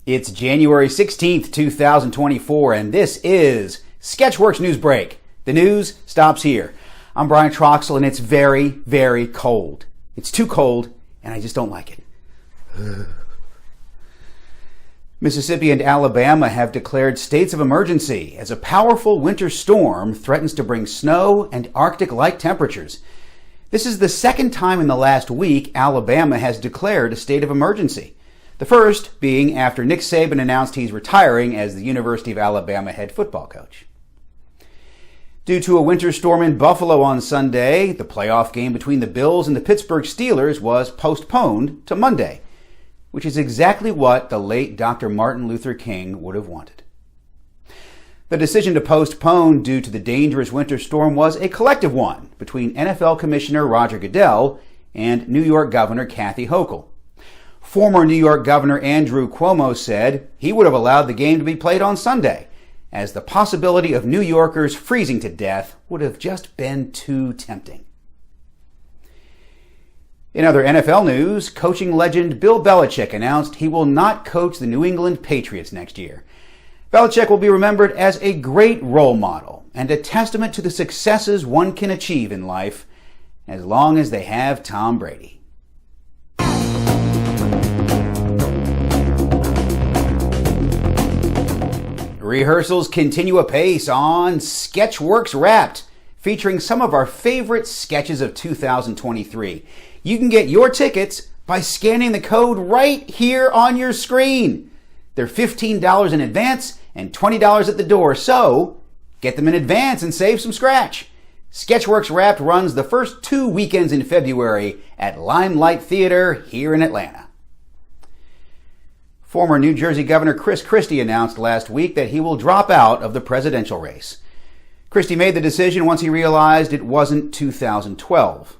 It's January 16th, 2024, and this is Sketchworks NewsBrake. The news stops here. I'm Brian Troxel, and it's very, very cold. It's too cold, and I just don't like it. Mississippi and Alabama have declared states of emergency as a powerful winter storm threatens to bring snow and Arctic-like temperatures. This is the second time in the last week Alabama has declared a state of emergency. The first being after Nick Saban announced he's retiring as the University of Alabama head football coach. Due to a winter storm in Buffalo on Sunday, the playoff game between the Bills and the Pittsburgh Steelers was postponed to Monday, which is exactly what the late Dr. Martin Luther King would have wanted. The decision to postpone due to the dangerous winter storm was a collective one between NFL Commissioner Roger Goodell and New York Governor Kathy Hochul. Former New York Governor Andrew Cuomo said he would have allowed the game to be played on Sunday, as the possibility of New Yorkers freezing to death would have just been too tempting. In other NFL news, coaching legend Bill Belichick announced he will not coach the New England Patriots next year. Belichick will be remembered as a great role model and a testament to the successes one can achieve in life as long as they have Tom Brady. Rehearsals continue apace on Sketchworks Wrapped, featuring some of our favorite sketches of 2023. You can get your tickets by scanning the code right here on your screen. They're $15 in advance and $20 at the door, so get them in advance and save some scratch. Sketchworks Wrapped runs the first 2 weekends in February at Limelight Theater here in Atlanta. Former New Jersey Governor Chris Christie announced last week that he will drop out of the presidential race. Christie made the decision once he realized it wasn't 2012.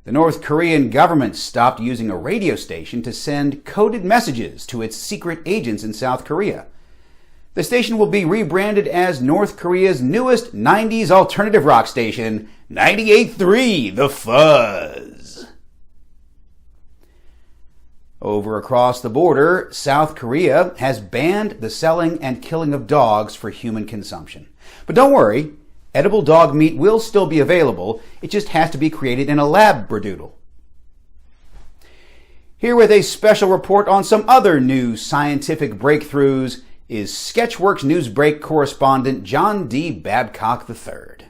The North Korean government stopped using a radio station to send coded messages to its secret agents in South Korea. The station will be rebranded as North Korea's newest 90s alternative rock station, 98.3 The Fuzz. Over across the border, South Korea has banned the selling and killing of dogs for human consumption. But don't worry, edible dog meat will still be available. It just has to be created in a labradoodle. Here with a special report on some other new scientific breakthroughs is Sketchworks NewsBrake correspondent John D. Babcock III.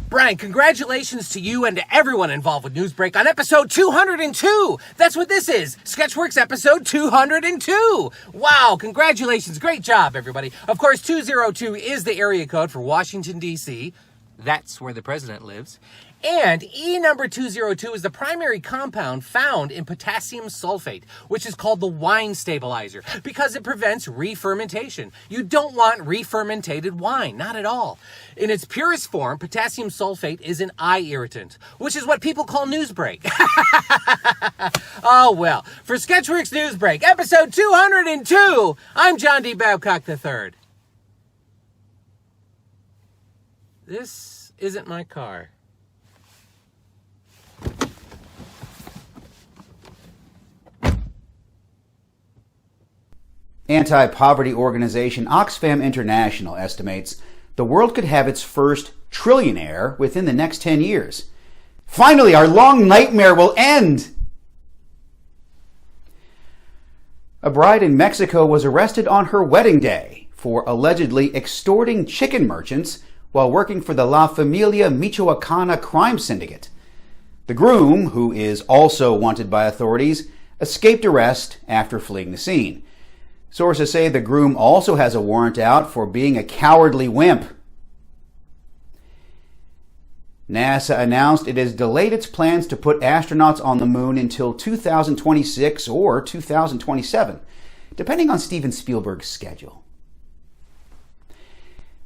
Brian, congratulations to you and to everyone involved with NewsBrake on episode 202. That's what this is, Sketchworks episode 202. Wow, congratulations. Great job, everybody. Of course, 202 is the area code for Washington, D.C. That's where the president lives. And E number 202 is the primary compound found in potassium sulfate, which is called the wine stabilizer because it prevents re-fermentation. You don't want re-fermentated wine, not at all. In its purest form, potassium sulfate is an eye irritant, which is what people call NewsBrake. Oh well, for Sketchworks NewsBrake, episode 202, I'm John D. Babcock III. This isn't my car. Anti-poverty organization Oxfam International estimates the world could have its first trillionaire within the next 10 years. Finally, our long nightmare will end! A bride in Mexico was arrested on her wedding day for allegedly extorting chicken merchants while working for the La Familia Michoacana crime syndicate. The groom, who is also wanted by authorities, escaped arrest after fleeing the scene. Sources say the groom also has a warrant out for being a cowardly wimp. NASA announced it has delayed its plans to put astronauts on the moon until 2026 or 2027, depending on Steven Spielberg's schedule.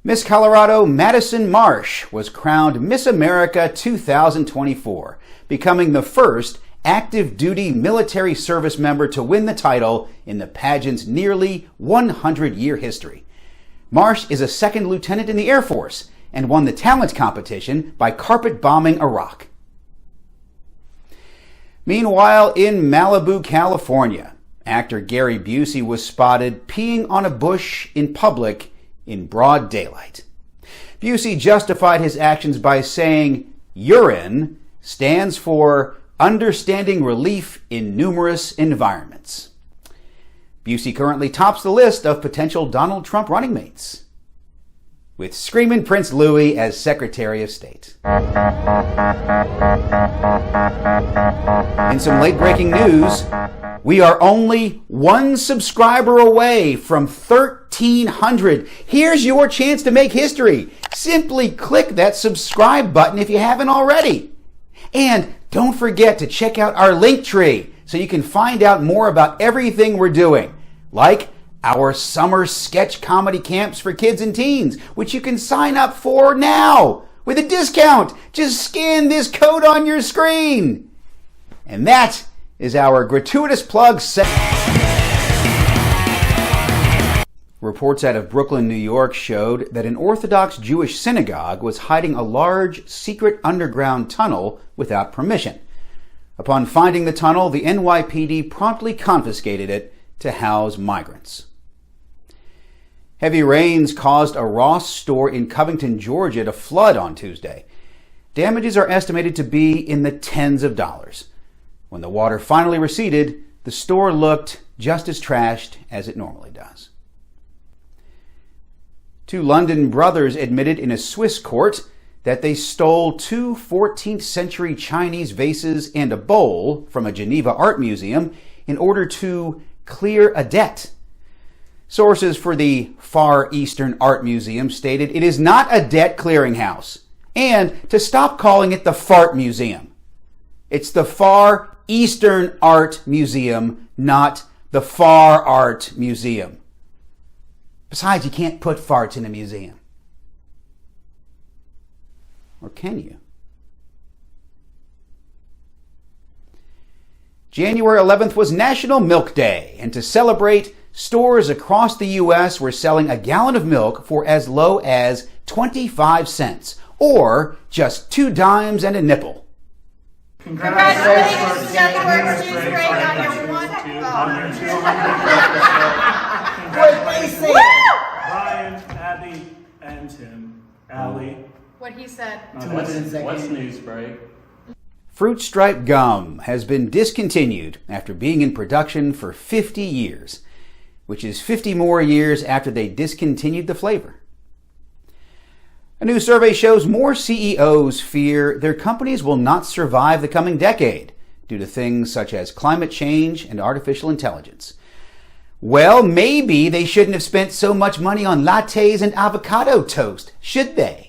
Miss Colorado Madison Marsh was crowned Miss America 2024, becoming the first active duty military service member to win the title in the pageant's nearly 100-year history. Marsh is a second lieutenant in the Air Force and won the talent competition by carpet bombing Iraq. Meanwhile, in Malibu, California, actor Gary Busey was spotted peeing on a bush in public in broad daylight. Busey justified his actions by saying urine stands for understanding relief in numerous environments. Busey currently tops the list of potential Donald Trump running mates, with Screamin' Prince Louis as Secretary of State. In some late-breaking news, we are only one subscriber away from 1,300. Here's your chance to make history. Simply click that subscribe button if you haven't already. And don't forget to check out our link tree so you can find out more about everything we're doing, like our summer sketch comedy camps for kids and teens, which you can sign up for now with a discount. Just scan this code on your screen. And that is our gratuitous plug Reports out of Brooklyn, New York showed that an Orthodox Jewish synagogue was hiding a large secret underground tunnel without permission. Upon finding the tunnel, the NYPD promptly confiscated it to house migrants. Heavy rains caused a Ross store in Covington, Georgia to flood on Tuesday. Damages are estimated to be in the tens of dollars. When the water finally receded, the store looked just as trashed as it normally does. Two London brothers admitted in a Swiss court that they stole two 14th century Chinese vases and a bowl from a Geneva art museum in order to clear a debt. Sources for the Far Eastern Art Museum stated it is not a debt clearinghouse, and to stop calling it the Fart Museum. It's the Far Eastern Art Museum, not the Far Art Museum. Besides, you can't put farts in a museum. Or can you? January 11th was National Milk Day, and to celebrate, stores across the U.S. were selling a gallon of milk for as low as 25 cents, or just 2 dimes and a nipple. Congratulations, Sketchworks NewsBrake, on your Congratulations, Brian, Abby, and Tim. Allie. What he said. What's NewsBrake? Fruit Stripe gum has been discontinued after being in production for 50 years, which is 50 more years after they discontinued the flavor. A new survey shows more CEOs fear their companies will not survive the coming decade due to things such as climate change and artificial intelligence. Well, maybe they shouldn't have spent so much money on lattes and avocado toast, should they?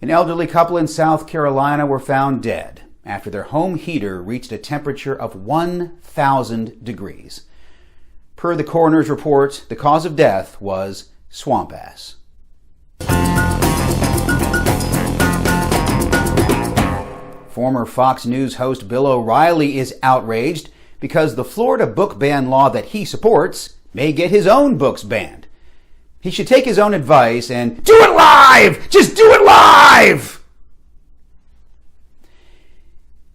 An elderly couple in South Carolina were found dead after their home heater reached a temperature of 1,000 degrees. Per the coroner's report, the cause of death was swamp ass. Former Fox News host Bill O'Reilly is outraged because the Florida book ban law that he supports may get his own books banned. He should take his own advice and do it live! Just do it live!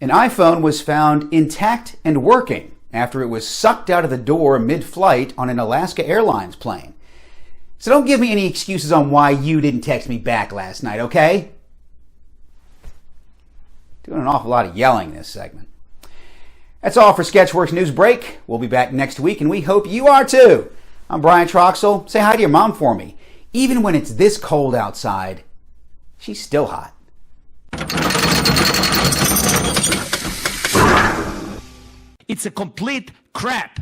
An iPhone was found intact and working after it was sucked out of the door mid-flight on an Alaska Airlines plane. So don't give me any excuses on why you didn't text me back last night, okay? Doing an awful lot of yelling in this segment. That's all for Sketchworks NewsBrake. We'll be back next week, and we hope you are too. I'm Brian Troxel. Say hi to your mom for me. Even when it's this cold outside, she's still hot. It's a complete crap.